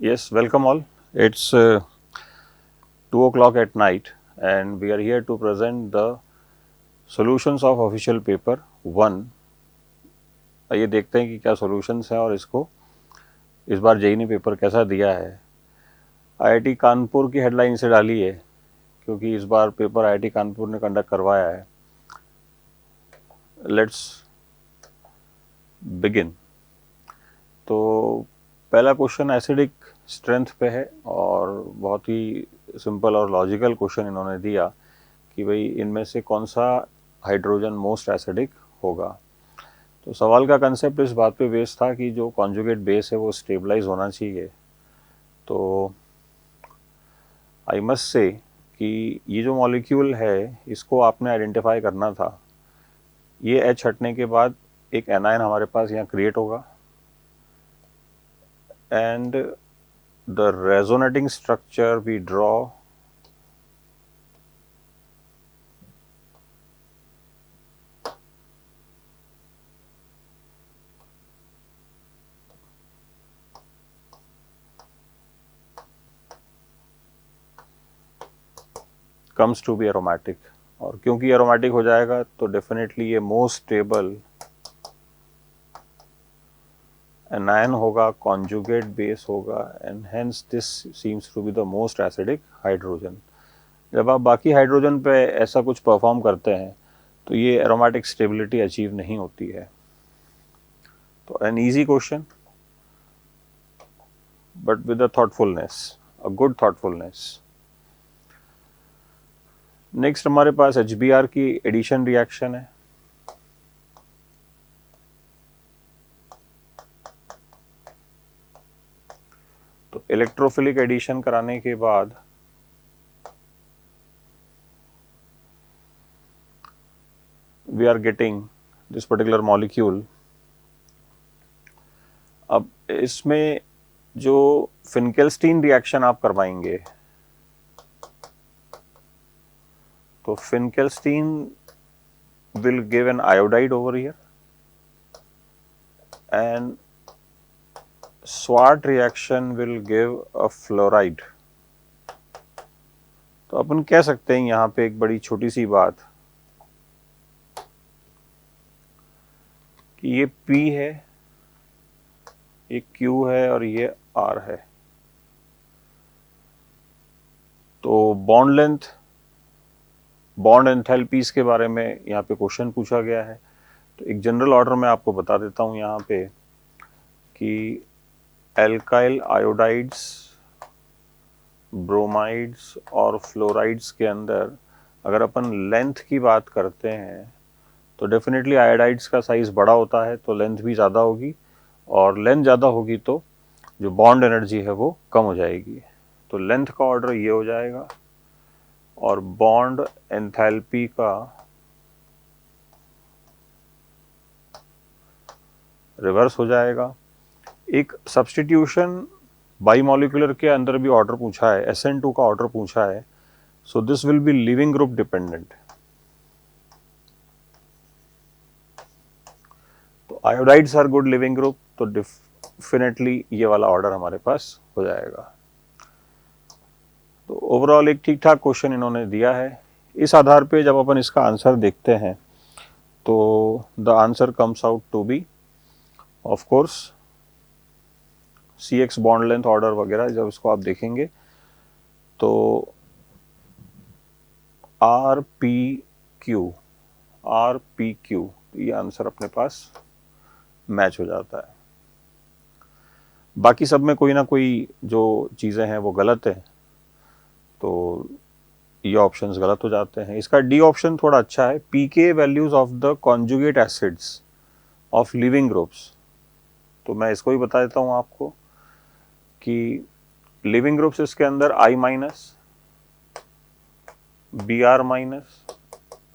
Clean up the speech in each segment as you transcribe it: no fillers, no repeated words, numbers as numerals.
Yes, welcome all. It's 2 o'clock at night, and we are here to present the solutions of official paper 1. आइए देखते हैं कि क्या solutions हैं और इसको इस बार जेईई ने पेपर कैसा दिया है। आईआईटी कानपुर की हेडलाइन से डाली है क्योंकि इस बार पेपर आईआईटी कानपुर ने कंडक्ट करवाया है। Let's begin. तो पहला क्वेश्चन एसिडिक स्ट्रेंथ पे है और बहुत ही सिंपल और लॉजिकल क्वेश्चन इन्होंने दिया कि भाई इनमें से कौन सा हाइड्रोजन मोस्ट एसिडिक होगा। तो सवाल का कंसेप्ट इस बात पे बेस था कि जो कॉन्जुगेट बेस है वो स्टेबलाइज होना चाहिए। तो आई मस्ट से कि ये जो मॉलिक्यूल है इसको आपने आइडेंटिफाई करना था। ये एच हटने के बाद एक एनायन हमारे पास यहाँ क्रिएट होगा and the resonating structure we draw comes to be aromatic. और क्योंकि एरोमेटिक हो जाएगा तो डेफिनेटली ये मोस्ट स्टेबल एनायन होगा, कॉन्जुगेट बेस होगा and hence this seems to be the most acidic hydrogen. जब आप बाकी हाइड्रोजन पे ऐसा कुछ परफॉर्म करते हैं तो ये एरोमेटिक स्टेबिलिटी अचीव नहीं होती है। तो an easy question but with a thoughtfulness, a good thoughtfulness. Next हमारे पास HBr की एडिशन रिएक्शन है। तो इलेक्ट्रोफिलिक एडिशन कराने के बाद we are getting this particular molecule. अब इसमें जो फिनकेल्स्टीन रिएक्शन आप करवाएंगे तो Finkelstein will give an iodide over here and Swarts reaction will give a fluoride. तो अपन कह सकते हैं यहाँ पे एक बड़ी छोटी सी बात कि ये P है, ये Q है और ये R है। तो बॉन्ड लेंथ, बॉन्ड एंथैल्पीज के बारे में यहाँ पे क्वेश्चन पूछा गया है। तो एक जनरल ऑर्डर में आपको बता देता हूँ यहाँ पे कि एल्काइल आयोडाइड्स, ब्रोमाइड्स और फ्लोराइड्स के अंदर अगर अपन लेंथ की बात करते हैं तो डेफिनेटली आयोडाइड्स का साइज़ बड़ा होता है तो लेंथ भी ज़्यादा होगी, और लेंथ ज़्यादा होगी तो जो बॉन्ड एनर्जी है वो कम हो जाएगी। तो लेंथ का ऑर्डर ये हो जाएगा और बॉन्ड एंथैल्पी का रिवर्स हो जाएगा। एक सब्स्टिट्यूशन बाईमॉलिक्यूलर के अंदर भी ऑर्डर पूछा है, SN2 का ऑर्डर पूछा है। So this will be leaving group dependent. तो iodides are good leaving group, तो डेफिनेटली ये वाला ऑर्डर हमारे पास हो जाएगा। तो ओवरऑल एक ठीक ठाक क्वेश्चन इन्होंने दिया है। इस आधार पे जब अपन इसका आंसर देखते हैं तो the answer comes out to be of course CX bond length order वगैरह जब इसको आप देखेंगे तो RPQ, RPQ, ये आंसर अपने पास मैच हो जाता है। बाकी सब में कोई ना कोई जो चीज़ें हैं वो गलत है तो ये ऑप्शंस गलत हो जाते हैं। इसका डी ऑप्शन थोड़ा अच्छा है, pKa values of the conjugate acids of leaving groups. तो मैं इसको ही बता देता हूँ आपको कि लिविंग ग्रुप्स इसके अंदर I minus, BR minus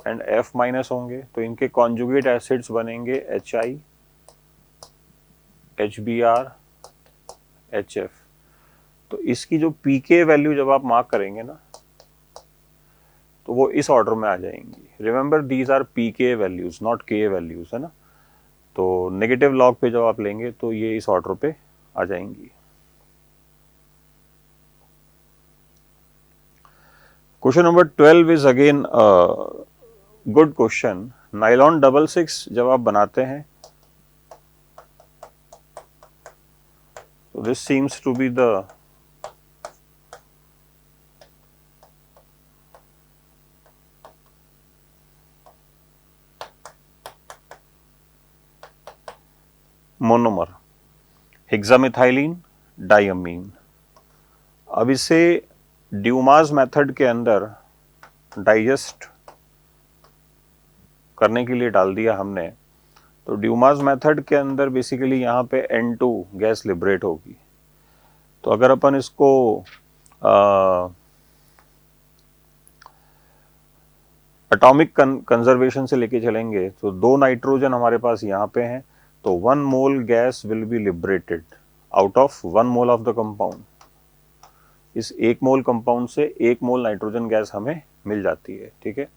and F minus होंगे। तो इनके कॉन्जुगेट एसिड्स बनेंगे HI, HBr, HF। तो इसकी जो पीके वैल्यू जब आप मार्क करेंगे ना तो वो इस ऑर्डर में आ जाएंगी। Remember these are pK values not K values, है ना। तो नेगेटिव लॉग पे जब आप लेंगे तो ये इस ऑर्डर पे आ जाएंगी। Question number 12 is again good question. Nylon 66 जब आप बनाते हैं, so this seems to be the monomer, hexamethylene diamine. अब इसे ड्यूमास मेथड के अंदर डाइजेस्ट करने के लिए डाल दिया हमने. तो ड्यूमास मेथड के अंदर बेसिकली यहाँ पे N2 गैस लिबरेट होगी. तो अगर अपन इसको एटॉमिक कंजर्वेशन से लेके चलेंगे तो 2 नाइट्रोजन हमारे पास यहाँ पे हैं, तो 1 मोल gas will be liberated out of 1 mole of the compound. इस 1 मोल कंपाउंड से 1 मोल नाइट्रोजन गैस हमें मिल जाती है. ठीक है,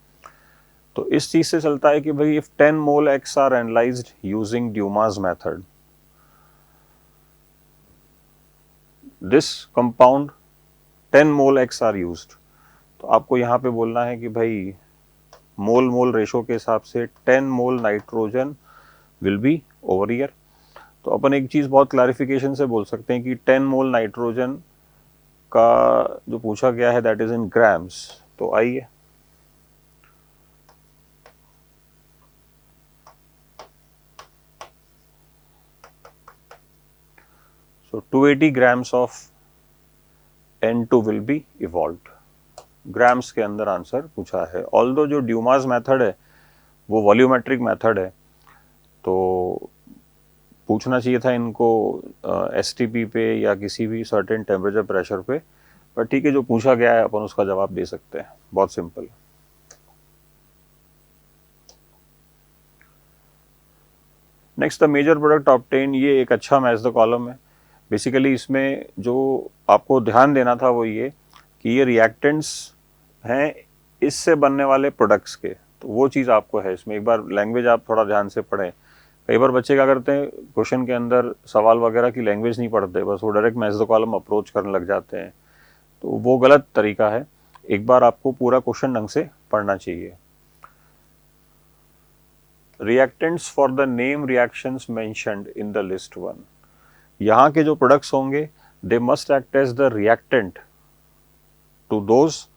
तो इस चीज से चलता है कि भाई if 10 mole X R analysed using Dumas method, this compound 10 mole X R used. तो आपको यहाँ पे बोलना है कि भाई मोल मोल रेशो के हिसाब से 10 mole nitrogen will be over here. तो अपन एक चीज बहुत क्लैरिफिकेशन से बोल सकते हैं कि 10 मोल नाइट्रोजन का जो पूछा गया है दैट इज इन ग्राम्स. तो आइए so 280 grams of N2 will be evolved. Grams के अंदर आंसर पूछा है. ऑल्दो जो ड्यूमास मेथड है वो वॉल्यूमेट्रिक मेथड है, तो पूछना चाहिए था इनको STP पे या किसी भी सर्टेन टेम्परेचर प्रेशर पे, पर ठीक है, जो पूछा गया है अपन उसका जवाब दे सकते हैं. बहुत simple. Next, the major product obtain. ये एक अच्छा मैच द कॉलम है. बेसिकली इसमें जो आपको ध्यान देना था वो ये कि ये रिएक्टेंट्स हैं इससे बनने वाले प्रोडक्ट्स के, तो वो चीज़ आपको है इसमें. एक बार लैंग्वेज आप थोड़ा ध्यान से पढ़ें. कई बार बच्चे क्या करते हैं, क्वेश्चन के अंदर सवाल वगैरह की लैंग्वेज नहीं पढ़ते, बस वो direct match the column approach करने लग जाते हैं, तो वो गलत तरीका है. एक बार आपको पूरा क्वेश्चन ढंग से पढ़ना चाहिए. Reactants for the name reactions mentioned in the list 1. यहाँ के जो प्रोडक्ट्स होंगे they must act as the reactant to those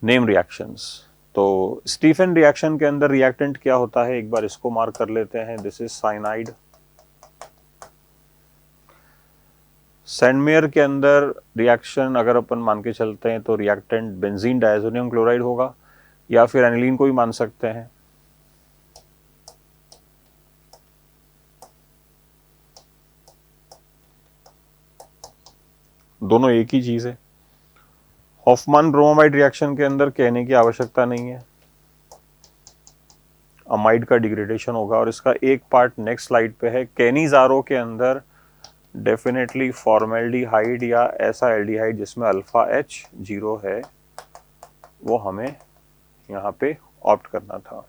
name reactions. तो स्टीफन रिएक्शन के अंदर रिएक्टेंट क्या होता है, एक बार इसको मार्क कर लेते हैं. This is cyanide. सैंडमेयर के अंदर रिएक्शन अगर अपन मान के चलते हैं तो रिएक्टेंट बेंजीन डायजोनियम क्लोराइड होगा, या फिर एनिलीन को भी मान सकते हैं. दोनों एक ही चीज है. हॉफमैन ब्रोमाइड रिएक्शन के अंदर कहने की आवश्यकता नहीं है, अमाइड का डिग्रेडेशन होगा. और इसका एक पार्ट नेक्स्ट स्लाइड पे है. कैनिजारो के अंदर डेफिनेटली फॉर्मेल्डिहाइड या ऐसा एल्डिहाइड जिसमें अल्फा H 0 है, वो हमें यहाँ पे ऑप्ट करना था.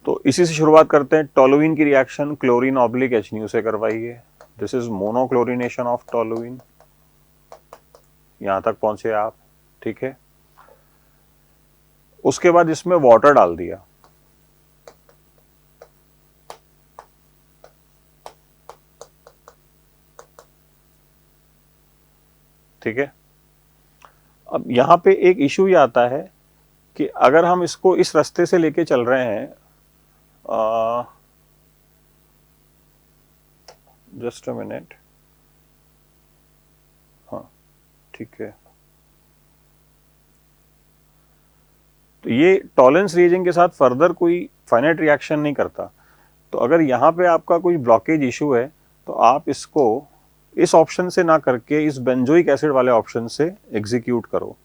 तो इसी से शुरुआत करते हैं. टोलुइन की रिएक्शन क्लोरीन ऑब्लिक HNO से करवाइए. This is monochlorination of toluene. यहां तक पहुंचे आप, ठीक है. उसके बाद इसमें वाटर डाल दिया. ठीक है. अब यहां पे एक इशू ये आता है कि अगर हम इसको इस रास्ते से लेके चल रहे हैं, जस्ट अ मिनट, हाँ ठीक है. तो ये टॉलरेंस रीजन के साथ फर्दर कोई फाइनाइट रिएक्शन नहीं करता. तो अगर यहाँ पे आपका कोई ब्लॉकेज इशू है तो आप इसको इस ऑप्शन से ना करके इस बेंजोइक एसिड वाले ऑप्शन से एग्जीक्यूट करो.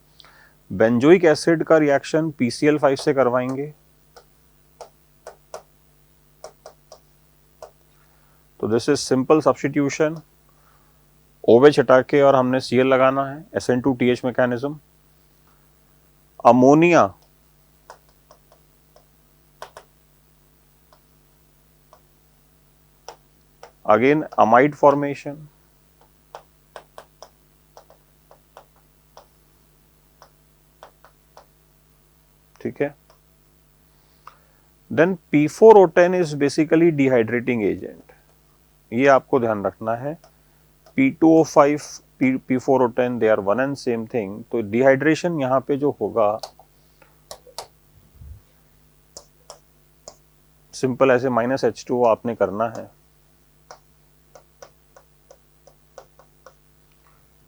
बेंजोइक एसिड का रिएक्शन PCl5 से करवाएंगे. तो this is simple substitution. OH हटा के और हमने Cl लगाना है. SN2TH mechanism. Ammonia again amide formation. ठीक है। Then P4O10 is basically dehydrating agent, ये आपको ध्यान रखना है। P2O5, P4O10 they are one and same thing. तो डिहाइड्रेशन यहाँ पे जो होगा, सिंपल ऐसे -H2O आपने करना है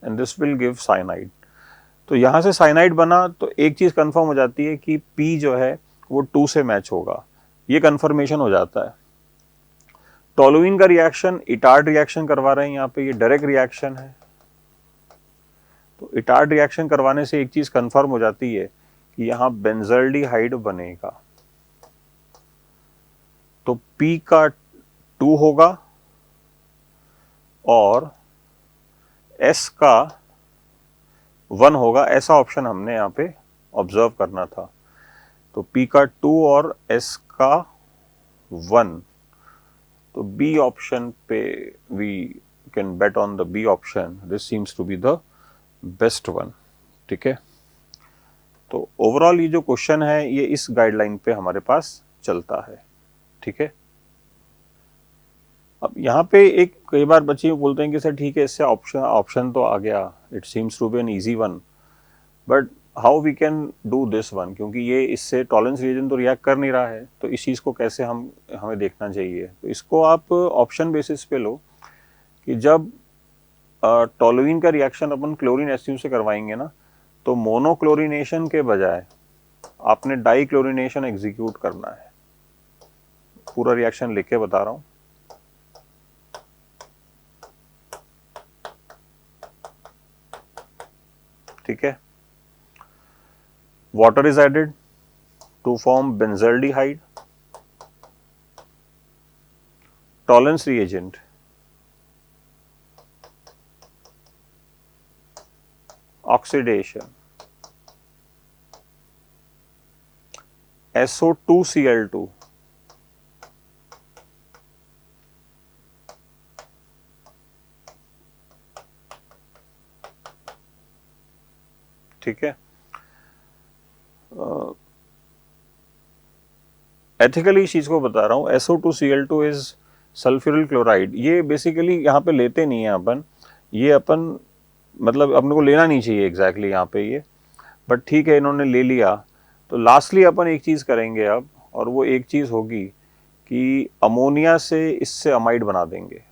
and this will give cyanide. तो यहां से साइनाइड बना तो एक चीज कंफर्म हो जाती है कि P जो है वो 2 से मैच होगा, ये कंफर्मेशन हो जाता है। टोलुइन का रिएक्शन इटार्ड रिएक्शन करवा रहे हैं यहाँ पे, ये डायरेक्ट रिएक्शन है। तो इटार्ड रिएक्शन करवाने से एक चीज कंफर्म हो जाती है कि यहाँ बेंजल्डिहाइड बनेगा। तो P का 2 होगा और S का 1 होगा, ऐसा ऑप्शन हमने यहाँ पे ऑब्जर्व करना था। तो P का 2 और S का 1, तो B ऑप्शन पे we can bet on the B option, this seems to be the best one. ठीक है, तो ओवरऑल ये जो क्वेश्चन है ये इस गाइडलाइन पे हमारे पास चलता है। ठीक है, अब यहाँ पे एक कई बार बच्चे बोलते हैं कि सर ठीक है इससे ऑप्शन तो आ गया, it seems to be an easy one, but how we can do this one, क्योंकि ये इससे टॉलरेंस रीजन तो रिएक्ट कर नहीं रहा है, तो इस चीज़ को कैसे हमें देखना चाहिए। तो इसको आप ऑप्शन बेसिस पे लो कि जब टोलुइन का रिएक्शन अपन क्लोरीन SU से करवाएंगे ना, तो मोनोक्लोरिनेशन के बजाय आपने डाइक्लोरिनेशन एग्जीक्यूट करना है। पूरा रिएक्शन लिख के बता रहा हूँ। ठीक है, water is added to form benzaldehyde, tolerance reagent, oxidation, SO2Cl2, ठीक है। एथिकली इस चीज को बता रहा हूँ, SO2Cl2 इज सल्फ्यूरिल क्लोराइड। ये बेसिकली यहाँ पे लेते नहीं है अपन, ये अपन मतलब अपने को लेना नहीं चाहिए एग्जैक्टली यहाँ पे ये, बट ठीक है इन्होंने ले लिया। तो लास्टली अपन एक चीज करेंगे अब, और वो एक चीज होगी कि अमोनिया से इससे अमाइड बना देंगे।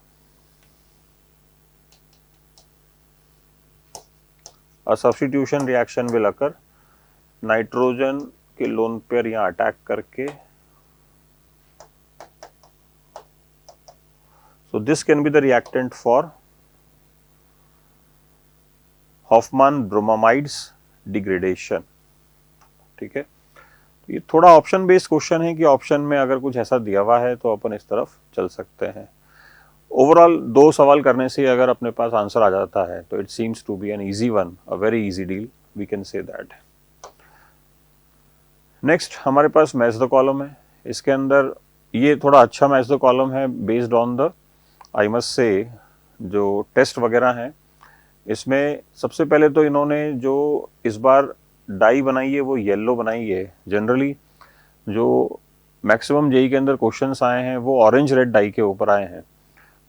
A substitution reaction will occur, nitrogen के लोन पेयर यहाँ अटैक करके, so this can be the reactant for Hoffman bromamides degradation। ठीक है, तो ये थोड़ा ऑप्शन बेस्ड क्वेश्चन है कि ऑप्शन में अगर कुछ ऐसा दिया हुआ है तो अपन इस तरफ चल सकते हैं। ओवरऑल 2 सवाल करने से अगर अपने पास आंसर आ जाता है तो it seems to be an easy one, a very easy deal, we can say that. Next हमारे पास मैच द कॉलम है। इसके अंदर ये थोड़ा अच्छा मैच द कॉलम है based on the, I must say, जो टेस्ट वगैरह हैं। इसमें सबसे पहले तो इन्होंने जो इस बार डाई बनाई है वो येलो बनाई है। जनरली जो मैक्सिमम जेई के अंदर क्वेश्चंस आए हैं वो ऑरेंज रेड डाई के ऊपर आए हैं,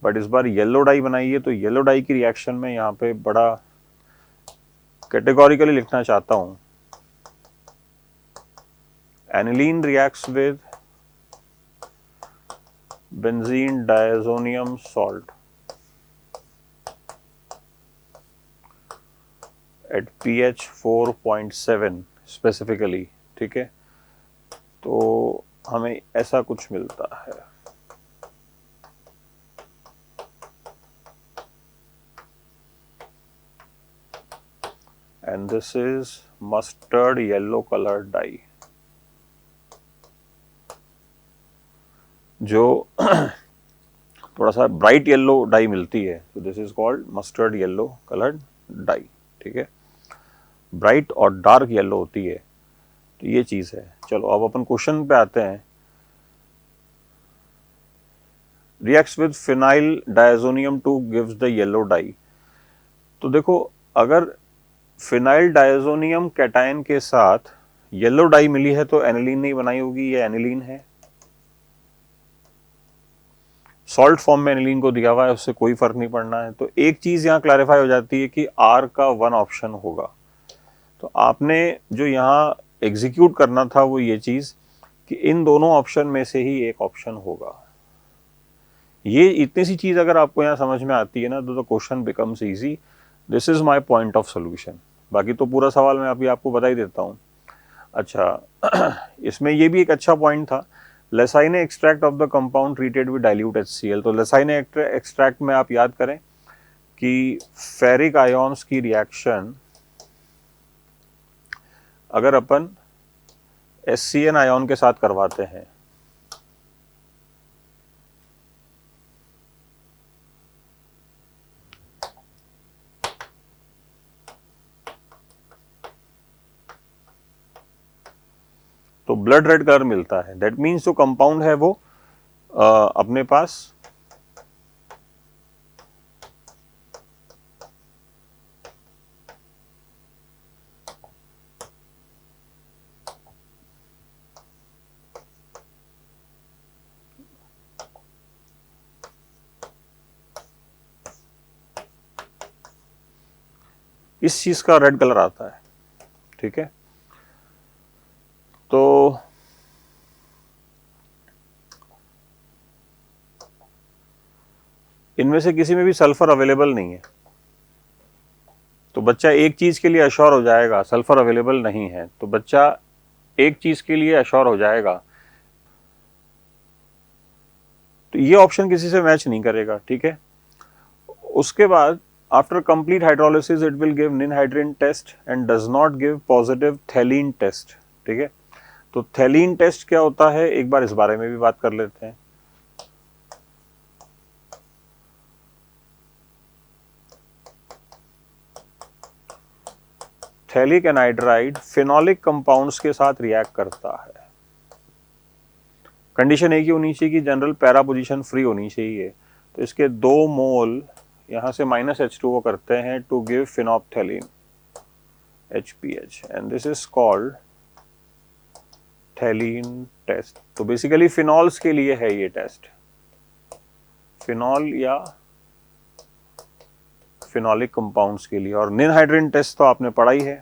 बट इस बार येलो डाई बनाई है। तो येलो डाई की रिएक्शन में यहाँ पे बड़ा कैटेगोरिकली लिखना चाहता हूँ, aniline reacts with benzene diazonium salt at pH 4.7 specifically. ठीक है, तो हमें ऐसा कुछ मिलता है। And this is mustard yellow colour dye, जो थोड़ा सा ब्राइट येलो डाई मिलती है। तो this is called mustard yellow coloured dye. ठीक है, ब्राइट और डार्क येलो होती है, तो ये चीज है। चलो अब अपन क्वेश्चन पे आते हैं। Reacts with phenyl diazonium 2 gives the yellow die. तो देखो, अगर फिनाइल डायजोनियम कैटायन के साथ येलो डाई मिली है तो एनिलीन नहीं बनाई होगी, ये एनिलीन है। सॉल्ट फॉर्म में एनिलीन को दिया हुआ है, उससे कोई फर्क नहीं पड़ना है। तो एक चीज यहाँ क्लैरिफाई हो जाती है कि आर का 1 ऑप्शन होगा। तो आपने जो यहाँ एग्जीक्यूट करना था वो ये चीज कि इन दोनों ऑप्शन में से ही एक ऑप्शन होगा। ये इतनी सी चीज अगर आपको यहाँ समझ में आती है ना, तो question becomes easy. This is my point of solution. बाकी तो पूरा सवाल मैं अभी आपको बता ही देता हूँ। अच्छा इसमें ये भी एक अच्छा पॉइंट था, Lassaigne extract of the compound treated with dilute HCl। तो लेसाइन एक्सट्रैक्ट में आप याद करें कि फेरिक आयॉन्स की रिएक्शन अगर अपन SCN आयॉन के साथ करवाते हैं तो ब्लड रेड कलर मिलता है। दैट मीन्स जो कंपाउंड है वो अपने पास इस चीज का रेड कलर आता है। ठीक है, तो इनमें से किसी में भी सल्फर अवेलेबल नहीं है। तो बच्चा एक चीज के लिए अश्योर हो जाएगा, सल्फर अवेलेबल नहीं है, तो बच्चा एक चीज के लिए अश्योर हो जाएगा, तो ये ऑप्शन किसी से मैच नहीं करेगा। ठीक है, उसके बाद after complete hydrolysis it will give ninhydrin test and does not give positive phthalein test. ठीक है, तो थैलीन टेस्ट क्या होता है, एक बार इस बारे में भी बात कर लेते हैं। थैलिक एनहाइड्राइड फिनोलिक कंपाउंड्स के साथ रिएक्ट करता है। कंडीशन एक ही होनी चाहिए कि जनरल पैरा पोजीशन फ्री होनी चाहिए। तो इसके 2 मोल यहां से -H2O करते हैं to give phenolphthalein HPH and this is called phthalein test. तो बेसिकली फिनॉल्स के लिए है ये टेस्ट, फिनॉल या फिनोलिक कंपाउंड्स के लिए। और निनहाइड्रिन टेस्ट तो आपने पढ़ा ही है।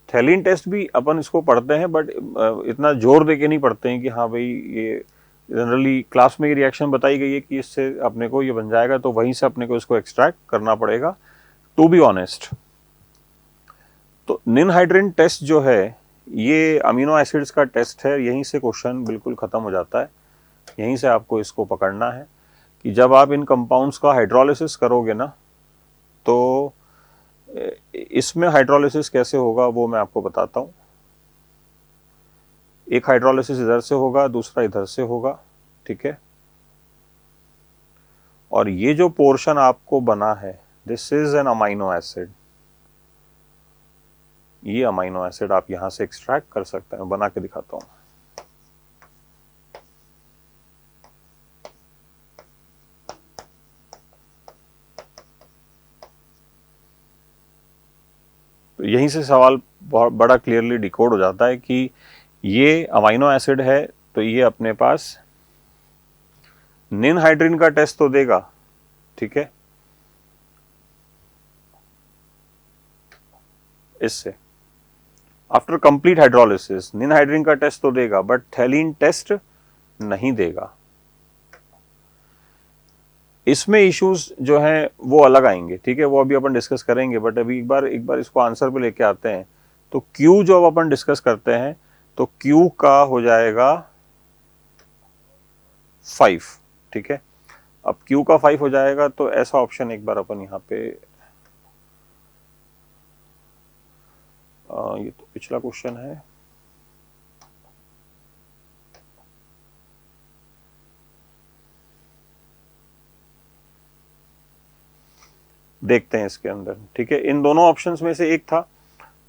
थैलीन टेस्ट भी अपन इसको पढ़ते हैं, बट इतना जोर देके नहीं पढ़ते हैं कि हाँ भाई ये जनरली क्लास में ये रिएक्शन बताई गई है कि इससे अपने को ये बन जाएगा, तो वहीं से अपने को इसको एक्सट्रैक्ट करना पड़ेगा, टू बी ऑनेस्ट। तो निनहाइड्रिन टेस्ट जो है ये अमीनो एसिड्स का टेस्ट है, यहीं से क्वेश्चन बिल्कुल खत्म हो जाता है। यहीं से आपको इसको पकड़ना है कि जब आप इन कंपाउंड्स का हाइड्रोलिसिस करोगे ना, तो इसमें हाइड्रोलिसिस कैसे होगा वो मैं आपको बताता हूं। एक हाइड्रोलिसिस इधर से होगा, दूसरा इधर से होगा। ठीक है, और ये जो पोर्शन आपको बना है this is an amino acid. ये अमाइनो एसिड आप यहां से एक्सट्रैक्ट कर सकते हैं, बना के दिखाता हूं। तो यहीं से सवाल बहुत बड़ा क्लियरली डिकोड हो जाता है कि ये अमाइनो एसिड है, तो ये अपने पास निनहाइड्रिन का टेस्ट तो देगा। ठीक है, इससे आफ्टर कंप्लीट हाइड्रोलिसिस निनहाइड्रिन का टेस्ट तो देगा, बट थैलीन टेस्ट नहीं देगा। इसमें इश्यूज जो हैं वो अलग आएंगे। ठीक है, वो अभी अपन डिस्कस करेंगे, बट अभी एक बार इसको आंसर पे लेके आते हैं। तो Q जो अब अपन डिस्कस करते हैं, तो Q का हो जाएगा 5। ठीक है, अब Q का 5 हो जाएगा, तो ऐसा ऑप्शन एक बार अपन यहाँ पे ये तो पिछला क्वेश्चन है। देखते हैं इसके अंदर। ठीक है, इन दोनों ऑप्शंस में से एक था,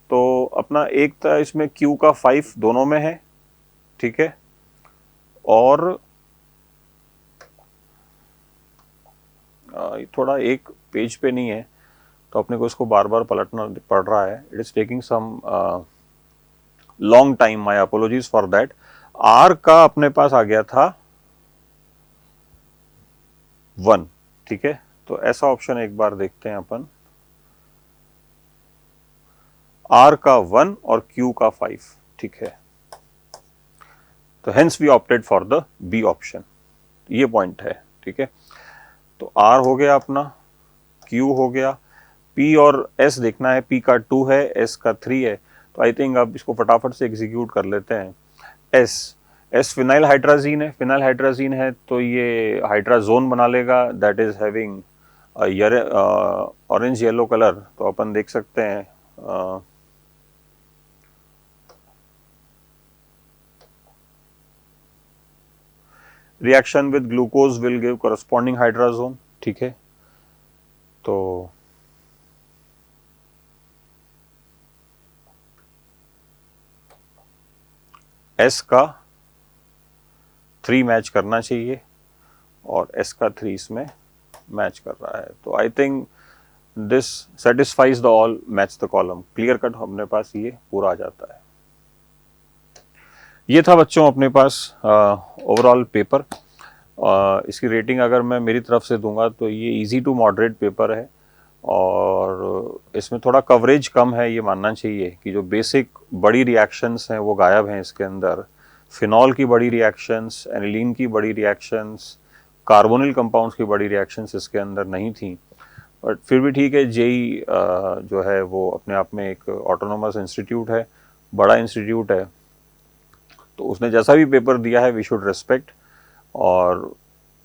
तो अपना एक था इसमें Q का 5 दोनों में है। ठीक है, और थोड़ा एक पेज पे नहीं है, तो अपने को इसको बार बार पलटना पड़ रहा है। It is taking some long time, my apologies for that. आर का अपने पास आ गया था 1, ठीक है। तो ऐसा ऑप्शन एक बार देखते हैं अपन, आर का 1 और क्यू का 5, ठीक है। तो hence we opted for the B option, ये पॉइंट है, ठीक है। तो आर हो गया अपना, क्यू हो गया, पी और एस देखना है, पी का 2 है, एस का 3 है। तो आई थिंक अब इसको फटाफट से एग्जीक्यूट कर लेते हैं। एस, एस फिनाइल हाइड्राजीन है, फिनाइल हाइड्राजीन है तो ये हाइड्राजोन बना लेगा, that is having orange yellow colour. तो अपन देख सकते हैं reaction with glucose will give corresponding hydrazone, ठीक है। तो एस का 3 मैच करना चाहिए और एस का 3 इसमें मैच कर रहा है। तो I think this satisfies the all match the column, clear cut अपने पास ये पूरा आ जाता है। ये था बच्चों अपने पास ओवरऑल पेपर। इसकी रेटिंग अगर मैं मेरी तरफ से दूंगा तो ये इजी टू मॉडरेट पेपर है और इसमें थोड़ा कवरेज कम है, ये मानना चाहिए कि जो बेसिक बड़ी रिएक्शंस हैं वो गायब हैं इसके अंदर। फिनॉल की बड़ी रिएक्शंस, एनिलीन की बड़ी रिएक्शंस, कार्बोनिल कंपाउंड्स की बड़ी रिएक्शंस इसके अंदर नहीं थी। बट फिर भी ठीक है, जेई जो है वो अपने आप में एक ऑटोनोमस इंस्टीट्यूट है, बड़ा इंस्टीट्यूट है, तो उसने जैसा भी पेपर दिया है वी शुड रिस्पेक्ट। और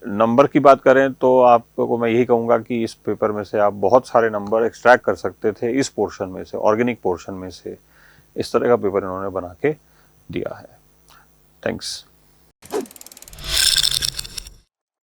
नंबर की बात करें तो आपको मैं यही कहूँगा कि इस पेपर में से आप बहुत सारे नंबर एक्सट्रैक्ट कर सकते थे, इस पोर्शन में से, ऑर्गेनिक पोर्शन में से। इस तरह का पेपर इन्होंने बना के दिया है। थैंक्स।